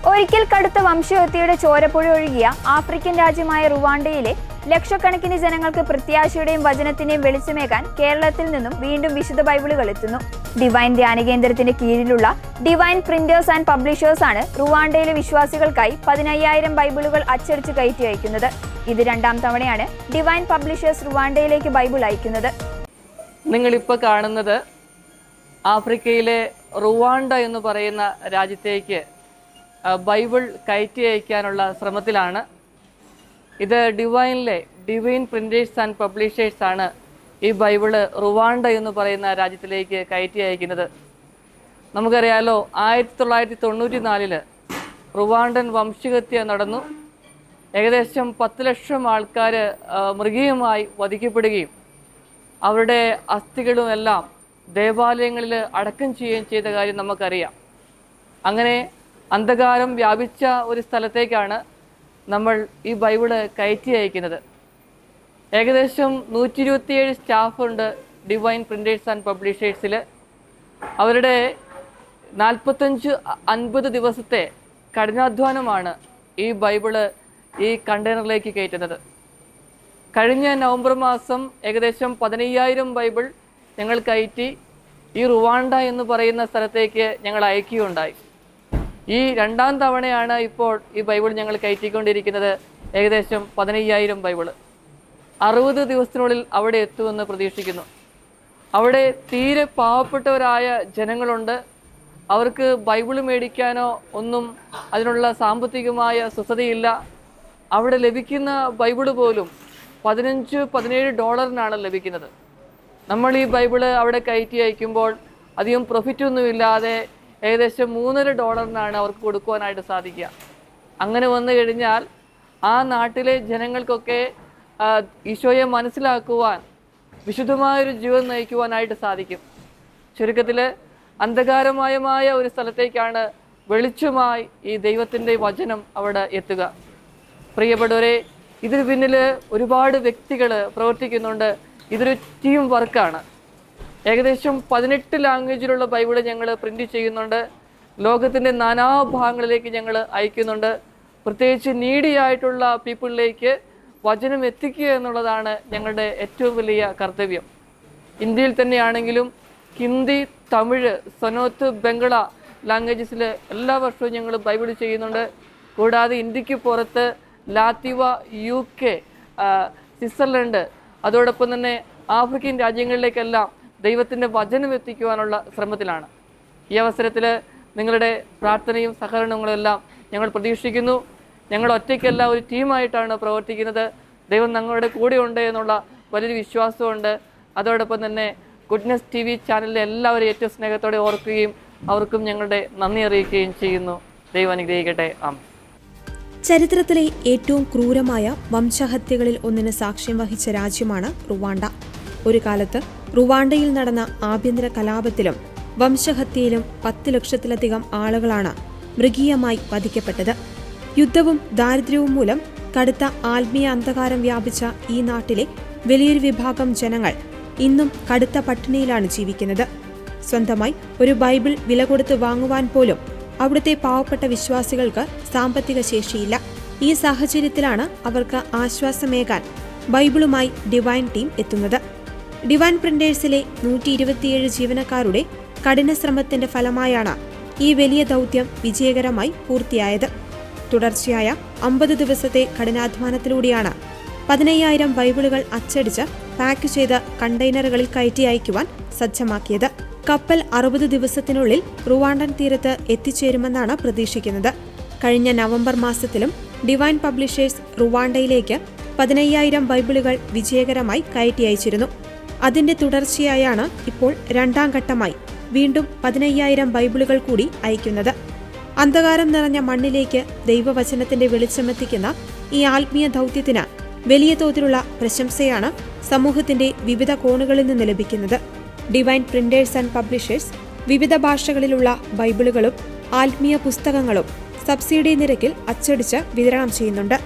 ഒരിക്കൽ കടുത്ത വംശഹത്യയുടെ ചോരപ്പുഴ ഒഴുകിയ ആഫ്രിക്കൻ രാജ്യമായ റുവാണ്ടയിലെ ലക്ഷക്കണക്കിന് ജനങ്ങൾക്ക് പ്രത്യാശയുടെയും വചനത്തിന്റെയും വെളിച്ചമേകാൻ കേരളത്തിൽ നിന്നും വീണ്ടും വിശുദ്ധ ബൈബിളുകൾ എത്തുന്നു. ഡിവൈൻ ധ്യാന കേന്ദ്രത്തിന്റെ കീഴിലുള്ള ഡിവൈൻ പ്രിന്റേഴ്സ് ആൻഡ് പബ്ലിഷേഴ്സ് ആണ് റുവാണ്ടയിലെ വിശ്വാസികൾക്കായി 15,000 ബൈബിളുകൾ അച്ചടിച്ച് കയറ്റി അയക്കുന്നത്. ഇത് രണ്ടാം തവണയാണ് ഡിവൈൻ പബ്ലിഷേഴ്സ് റുവാണ്ടയിലേക്ക് ബൈബിൾ അയക്കുന്നത്. നിങ്ങളിപ്പോൾ കാണുന്നത് ആഫ്രിക്കയിലെ റുവാണ്ട എന്ന് പറയുന്ന രാജ്യത്തേക്ക് ബൈബിൾ കയറ്റി അയക്കാനുള്ള ശ്രമത്തിലാണ്. ഇത് ഡിവൈൻ പ്രിന്റേഴ്സ് ആൻഡ് പബ്ലിഷേഴ്സ് ആണ് ഈ ബൈബിള് റുവാണ്ട എന്ന് പറയുന്ന രാജ്യത്തിലേക്ക് കയറ്റി അയക്കുന്നത്. നമുക്കറിയാലോ, 1994 റുവാണ്ടൻ വംശഹത്യ നടന്നു. ഏകദേശം 10 ലക്ഷം ആൾക്കാർ മൃഗീയമായി വധിക്കപ്പെടുകയും അവരുടെ അസ്ഥികളുമെല്ലാം ദേവാലയങ്ങളിൽ അടക്കം ചെയ്യുകയും ചെയ്ത കാര്യം നമുക്കറിയാം. അങ്ങനെ അന്ധകാരം വ്യാപിച്ച ഒരു സ്ഥലത്തേക്കാണ് നമ്മൾ ഈ ബൈബിള് കയറ്റി അയക്കുന്നത്. ഏകദേശം 127 സ്റ്റാഫുണ്ട് ഡിവൈൻ പ്രിന്റേഴ്സ് ആൻഡ് പബ്ലിഷേഴ്സിൽ. അവരുടെ 45-50 ദിവസത്തെ കഠിനാധ്വാനമാണ് ഈ ബൈബിള് ഈ കണ്ടെയ്നറിലേക്ക് കയറ്റുന്നത്. കഴിഞ്ഞ നവംബർ മാസം ഏകദേശം 15,000 ബൈബിൾ ഞങ്ങൾ കയറ്റി ഈ റുവാണ്ട എന്ന് പറയുന്ന സ്ഥലത്തേക്ക് ഞങ്ങൾ അയക്കുകയുണ്ടായി. ഈ രണ്ടാം തവണയാണ് ഇപ്പോൾ ഈ ബൈബിൾ ഞങ്ങൾ കയറ്റിക്കൊണ്ടിരിക്കുന്നത്. ഏകദേശം 15,000 ബൈബിൾ 60 ദിവസത്തിനുള്ളിൽ അവിടെ എത്തുമെന്ന് പ്രതീക്ഷിക്കുന്നു. അവിടെ തീരെ പാവപ്പെട്ടവരായ ജനങ്ങളുണ്ട്. അവർക്ക് ബൈബിൾ മേടിക്കാനോ ഒന്നും അതിനുള്ള സാമ്പത്തികമായ സ്വസ്ഥതയില്ല. അവിടെ ലഭിക്കുന്ന ബൈബിൾ പോലും $15-17 ലഭിക്കുന്നത്. നമ്മൾ ഈ ബൈബിള് അവിടെ കയറ്റി അയക്കുമ്പോൾ അധികം പ്രോഫിറ്റൊന്നുമില്ലാതെ ഏകദേശം $3.5 അവർക്ക് കൊടുക്കുവാനായിട്ട് സാധിക്കുക. അങ്ങനെ വന്നു കഴിഞ്ഞാൽ ആ നാട്ടിലെ ജനങ്ങൾക്കൊക്കെ ഈശോയെ മനസ്സിലാക്കുവാൻ, വിശുദ്ധമായൊരു ജീവിതം നയിക്കുവാനായിട്ട് സാധിക്കും. ചുരുക്കത്തിൽ അന്ധകാരമയമായ ഒരു സ്ഥലത്തേക്കാണ് വെളിച്ചമായി ഈ ദൈവത്തിൻ്റെ വചനം അവിടെ എത്തുക. പ്രിയപ്പെട്ടവരെ, ഇതിന് പിന്നിൽ ഒരുപാട് വ്യക്തികൾ പ്രവർത്തിക്കുന്നുണ്ട്. ഇതൊരു ടീം വർക്കാണ്. ഏകദേശം 18 ലാംഗ്വേജിലുള്ള ബൈബിള് ഞങ്ങൾ പ്രിന്റ് ചെയ്യുന്നുണ്ട്. ലോകത്തിൻ്റെ നാനാഭാഗങ്ങളിലേക്ക് ഞങ്ങൾ അയക്കുന്നുണ്ട്. പ്രത്യേകിച്ച് നീഡിയായിട്ടുള്ള പീപ്പിളിലേക്ക് വചനം എത്തിക്കുക എന്നുള്ളതാണ് ഞങ്ങളുടെ ഏറ്റവും വലിയ കർത്തവ്യം. ഇന്ത്യയിൽ തന്നെയാണെങ്കിലും ഹിന്ദി, തമിഴ്, സനോത്ത്, ബംഗ്ല ലാംഗ്വേജസിൽ എല്ലാ വർഷവും ഞങ്ങൾ ബൈബിൾ ചെയ്യുന്നുണ്ട്. കൂടാതെ ഇന്ത്യക്ക് പുറത്ത് ലാത്വ, UK, സ്വിറ്റ്സർലൻഡ്, അതോടൊപ്പം തന്നെ ആഫ്രിക്കൻ രാജ്യങ്ങളിലേക്കെല്ലാം ദൈവത്തിൻ്റെ വചനം എത്തിക്കുവാനുള്ള ശ്രമത്തിലാണ്. ഈ അവസരത്തിൽ നിങ്ങളുടെ പ്രാർത്ഥനയും സഹകരണങ്ങളും എല്ലാം ഞങ്ങൾ പ്രതീക്ഷിക്കുന്നു. ഞങ്ങൾ ഒറ്റയ്ക്കല്ല, ഒരു ടീമായിട്ടാണ് പ്രവർത്തിക്കുന്നത്. ദൈവം ഞങ്ങളുടെ കൂടെ ഉണ്ട് എന്നുള്ള വലിയൊരു വിശ്വാസമുണ്ട്. അതോടൊപ്പം തന്നെ ഗുഡ്നസ് TV ചാനലിലെ എല്ലാവരും ഏറ്റവും സ്നേഹത്തോടെ ഓർക്കുകയും അവർക്കും ഞങ്ങളുടെ നന്ദി അറിയിക്കുകയും ചെയ്യുന്നു. ദൈവം അനുഗ്രഹിക്കട്ടെ. ആമേൻ. ചരിത്രത്തിലെ ഏറ്റവും ക്രൂരമായ വംശഹത്യകളിൽ ഒന്നിന് സാക്ഷ്യം വഹിച്ച രാജ്യമാണ് റുവാണ്ട. ഒരു കാലത്ത് റുവാണ്ടയിൽ നടന്ന ആഭ്യന്തര കലാപത്തിലും വംശഹത്യയിലും 10 ലക്ഷത്തിലധികം ആളുകളാണ് മൃഗീയമായി വധിക്കപ്പെട്ടത്. യുദ്ധവും ദാരിദ്ര്യവും മൂലം കടുത്ത ആത്മീയ അന്ധകാരം വ്യാപിച്ച ഈ നാട്ടിലെ വലിയൊരു വിഭാഗം ജനങ്ങൾ ഇന്നും കടുത്ത പട്ടിണിയിലാണ് ജീവിക്കുന്നത്. സ്വന്തമായി ഒരു ബൈബിൾ വില കൊടുത്ത് വാങ്ങുവാൻ പോലും അവിടുത്തെ പാവപ്പെട്ട വിശ്വാസികൾക്ക് സാമ്പത്തിക ശേഷിയില്ല. ഈ സാഹചര്യത്തിലാണ് അവർക്ക് ആശ്വാസമേകാൻ ബൈബിളുമായി ഡിവൈൻ ടീം എത്തുന്നത്. ഡിവൈൻ പ്രിന്റേഴ്സിലെ 127 ജീവനക്കാരുടെ കഠിനശ്രമത്തിന്റെ ഫലമായാണ് ഈ വലിയ ദൗത്യം വിജയകരമായി പൂർത്തിയായത്. തുടർച്ചയായ 50 ദിവസത്തെ കഠിനാധ്വാനത്തിലൂടെയാണ് 15,000 ബൈബിളുകൾ അച്ചടിച്ച് പാക്ക് ചെയ്ത് കണ്ടെയ്നറുകളിൽ കയറ്റി അയക്കുവാൻ സജ്ജമാക്കിയത്. കപ്പൽ 60 ദിവസത്തിനുള്ളിൽ റുവാണ്ടൻ തീരത്ത് എത്തിച്ചേരുമെന്നാണ് പ്രതീക്ഷിക്കുന്നത്. കഴിഞ്ഞ നവംബർ മാസത്തിലും ഡിവൈൻ പബ്ലിഷേഴ്സ് റുവാണ്ടയിലേക്ക് 15,000 ബൈബിളുകൾ വിജയകരമായി കയറ്റി അയച്ചിരുന്നു. അതിന്റെ തുടർച്ചയായാണ് ഇപ്പോൾ രണ്ടാം ഘട്ടമായി വീണ്ടും 15,000 ബൈബിളുകൾ കൂടി അയക്കുന്നത്. അന്ധകാരം നിറഞ്ഞ മണ്ണിലേക്ക് ദൈവവചനത്തിന്റെ വെളിച്ചമെത്തിക്കുന്ന ഈ ആത്മീയ ദൗത്യത്തിന് വലിയ തോതിലുള്ള പ്രശംസയാണ് സമൂഹത്തിന്റെ വിവിധ കോണുകളിൽ നിന്ന് ലഭിക്കുന്നത്. ഡിവൈൻ പ്രിന്റേഴ്സ് ആൻഡ് പബ്ലിഷേഴ്സ് വിവിധ ഭാഷകളിലുള്ള ബൈബിളുകളും ആത്മീയ പുസ്തകങ്ങളും സബ്സിഡി നിരക്കിൽ അച്ചടിച്ച് വിതരണം ചെയ്യുന്നുണ്ട്.